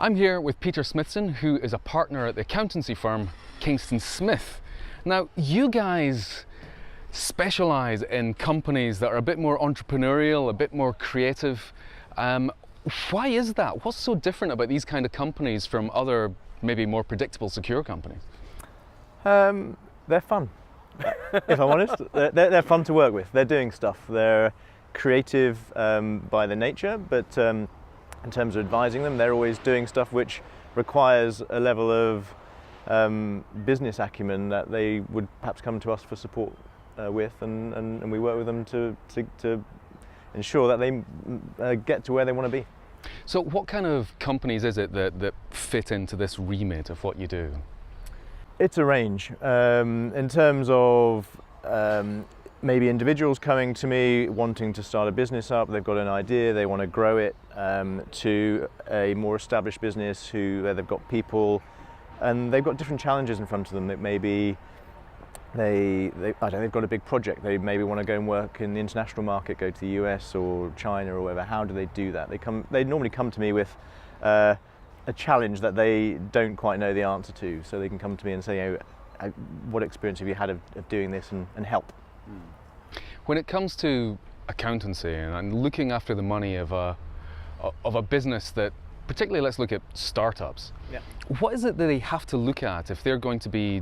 I'm here with Peter Smithson, who is a partner at the accountancy firm Kingston Smith. Now, you guys specialize in companies that are a bit more entrepreneurial, a bit more creative. Why is that? What's so different about these kind of companies from other, maybe more predictable, secure companies? They're fun, if I'm honest. They're fun to work with. They're doing stuff. They're creative by their nature, but in terms of advising them, they're always doing stuff which requires a level of business acumen that they would perhaps come to us for support with, and we work with them to ensure that they get to where they want to be. So what kind of companies is it that fit into this remit of what you do? It's a range. In terms of maybe individuals coming to me wanting to start a business up, they've got an idea, they want to grow it, to a more established business where they've got people and they've got different challenges in front of them. That maybe they've got a big project, they maybe want to go and work in the international market, go to the US or China or whatever. How do they do that? They normally come to me with a challenge that they don't quite know the answer to, so they can come to me and say, what experience have you had of doing this, and help. When it comes to accountancy and looking after the money of a business that, particularly let's look at startups, yeah. What is it that they have to look at if they're going to be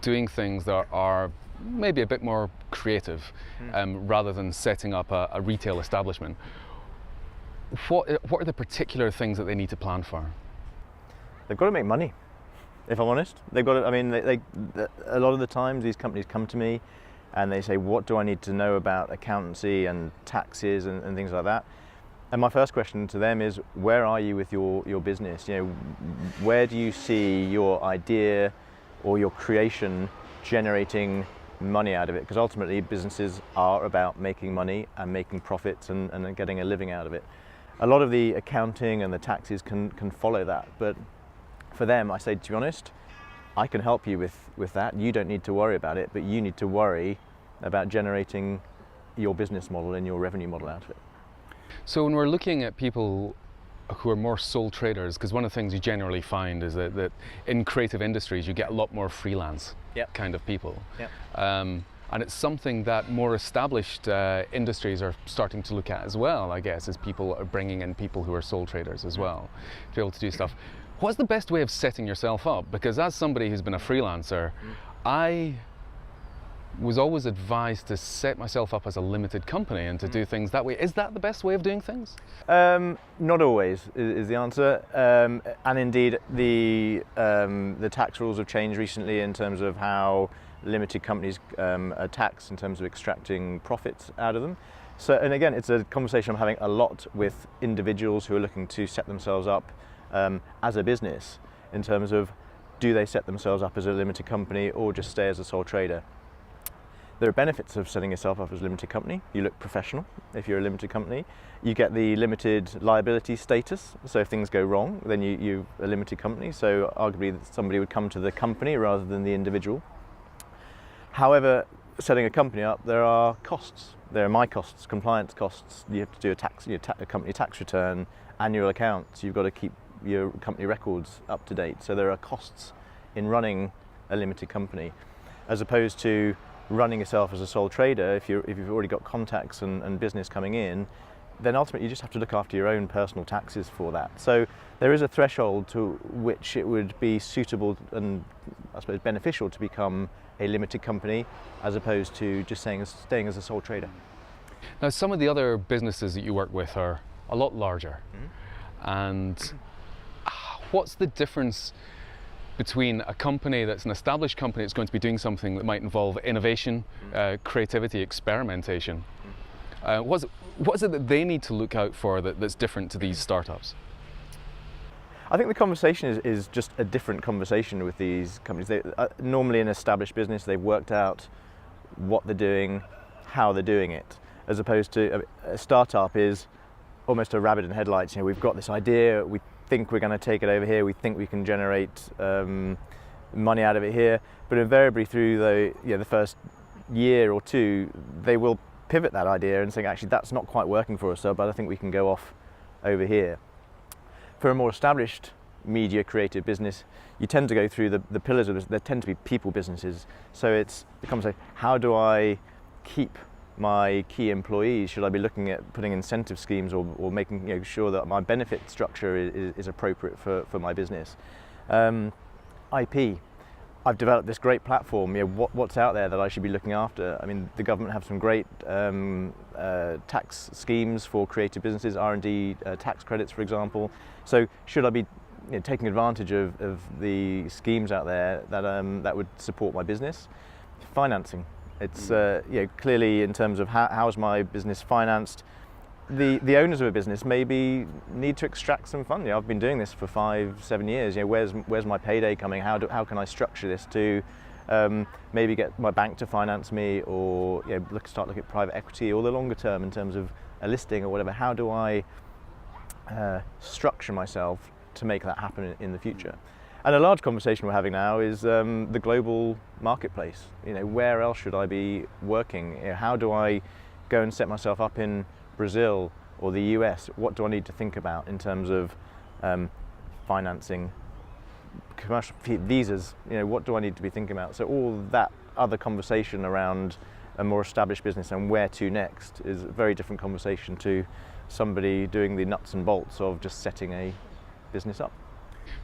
doing things that are maybe a bit more creative, rather than setting up a retail establishment? What are the particular things that they need to plan for? They've got to make money, if I'm honest. They've got to, I mean, a lot of the times these companies come to me and they say, what do I need to know about accountancy and taxes and things like that? And my first question to them is, where are you with your business? You know, where do you see your idea or your creation generating money out of it? Because ultimately businesses are about making money and making profits and getting a living out of it. A lot of the accounting and the taxes can follow that, but for them, I say, to be honest, I can help you with that. You don't need to worry about it, but you need to worry about generating your business model and your revenue model out of it. So when we're looking at people who are more sole traders, because one of the things you generally find is that in creative industries you get a lot more freelance kind of people. Yep. And it's something that more established industries are starting to look at as well, I guess, as people are bringing in people who are sole traders as well to be able to do stuff. What's the best way of setting yourself up? Because as somebody who's been a freelancer, I was always advised to set myself up as a limited company and to do things that way. Is that the best way of doing things? Not always is the answer. And indeed, the tax rules have changed recently in terms of how limited companies are taxed in terms of extracting profits out of them. So, and again, it's a conversation I'm having a lot with individuals who are looking to set themselves up as a business, in terms of, do they set themselves up as a limited company or just stay as a sole trader? There are benefits of setting yourself up as a limited company. You look professional if you're a limited company. You get the limited liability status, so if things go wrong, then you're a limited company, so arguably somebody would come to the company rather than the individual. However, setting a company up, there are costs. There are my costs, compliance costs. You have to do a company tax return, annual accounts. You've got to keep your company records up to date. So there are costs in running a limited company, as opposed to running yourself as a sole trader. If you've already got contacts and business coming in, then ultimately you just have to look after your own personal taxes for that. So there is a threshold to which it would be suitable and I suppose beneficial to become a limited company, as opposed to just staying as a sole trader. Now, some of the other businesses that you work with are a lot larger. And what's the difference between a company that's an established company that's going to be doing something that might involve innovation, creativity, experimentation? What is it that they need to look out for that's different to these startups? I think the conversation is just a different conversation with these companies. Normally in an established business, they've worked out what they're doing, how they're doing it, as opposed to a startup is almost a rabbit in headlights. You know, we've got this idea, we think we're going to take it over here, we think we can generate money out of it here, but invariably through the first year or two, they will pivot that idea and say, actually, that's not quite working for us, but I think we can go off over here. For a more established media creative business, you tend to go through the pillars of this. There tend to be people businesses. So it's the conversation, how do I keep my key employees? Should I be looking at putting incentive schemes or making sure that my benefit structure is appropriate for my business? IP. I've developed this great platform. What's out there that I should be looking after? I mean, the government have some great tax schemes for creative businesses, R&D tax credits, for example. So should I be taking advantage of the schemes out there that would support my business? Financing. It's clearly in terms of how is my business financed. The owners of a business maybe need to extract some funding. I've been doing this for 5-7 years. Where's my payday coming? How can I structure this to maybe get my bank to finance me, or start looking at private equity, or the longer term in terms of a listing or whatever. How do I structure myself to make that happen in the future? And a large conversation we're having now is the global marketplace. Where else should I be working? How do I go and set myself up in Brazil or the US? What do I need to think about in terms of financing, commercial visas? What do I need to be thinking about? So all that other conversation around a more established business and where to next is a very different conversation to somebody doing the nuts and bolts of just setting a business up.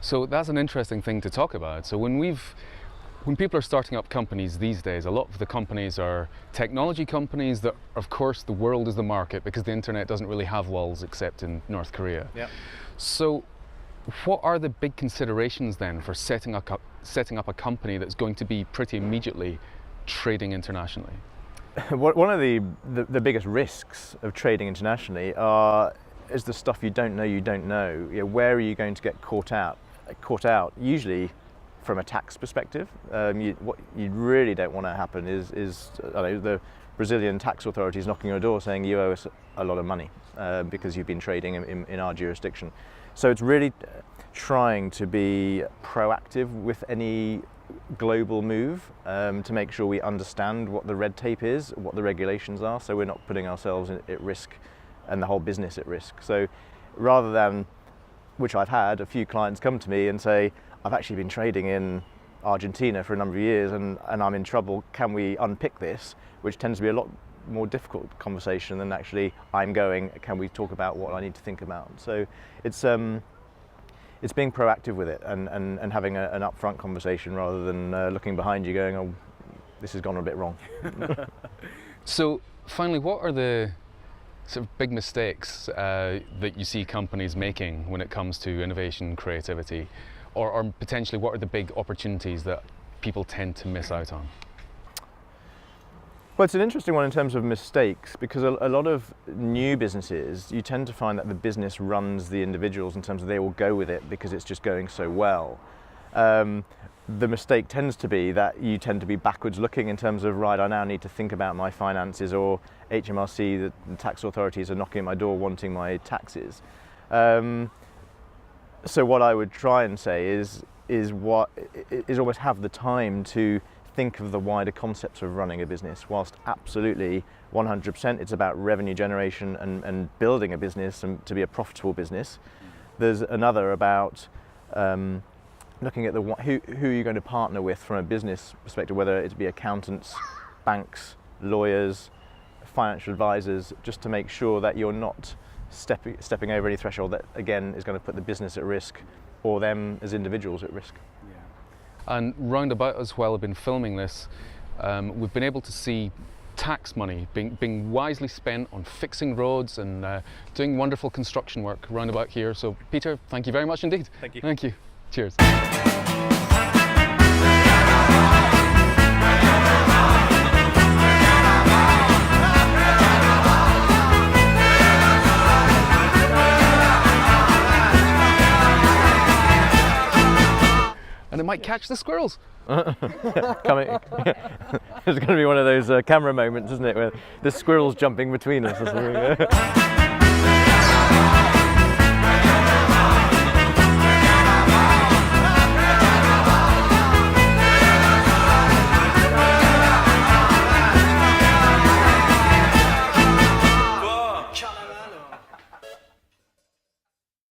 So that's an interesting thing to talk about. So when people are starting up companies these days, a lot of the companies are technology companies that, of course, the world is the market because the internet doesn't really have walls except in North Korea. Yep. So what are the big considerations then for setting up a company that's going to be pretty immediately trading internationally? One of the biggest risks of trading internationally is the stuff you don't know. Where are you going to get caught out? Usually from a tax perspective. What you really don't want to happen is the Brazilian tax authorities knocking on your door saying you owe us a lot of money because you've been trading in our jurisdiction. So it's really trying to be proactive with any global move to make sure we understand what the red tape is, what the regulations are, so we're not putting ourselves at risk and the whole business at risk. So rather than, which I've had a few clients come to me and say, I've actually been trading in Argentina for a number of years and I'm in trouble, can we unpick this? Which tends to be a lot more difficult conversation than actually can we talk about what I need to think about? So it's being proactive with it and having an upfront conversation rather than looking behind you going, oh, this has gone a bit wrong. So finally, what are the sort of big mistakes that you see companies making when it comes to innovation, creativity, or potentially what are the big opportunities that people tend to miss out on? Well, it's an interesting one in terms of mistakes, because a lot of new businesses, you tend to find that the business runs the individuals in terms of they will go with it because it's just going so well. The mistake tends to be that you tend to be backwards looking in terms of, right, I now need to think about my finances, or HMRC, the tax authorities are knocking at my door wanting my taxes. So what I would try and say is almost have the time to think of the wider concepts of running a business, whilst absolutely 100% it's about revenue generation and building a business and to be a profitable business. There's another about looking at who are you going to partner with from a business perspective, whether it be accountants, banks, lawyers, financial advisors, just to make sure that you're not stepping over any threshold that again is going to put the business at risk or them as individuals at risk. And roundabout as well, I've been filming this, we've been able to see tax money being wisely spent on fixing roads and doing wonderful construction work roundabout here. So Peter, thank you very much indeed. Thank you. Thank you. Cheers. And it might catch the squirrels. Coming. It's going to be one of those camera moments, isn't it, where the squirrels jumping between us or something.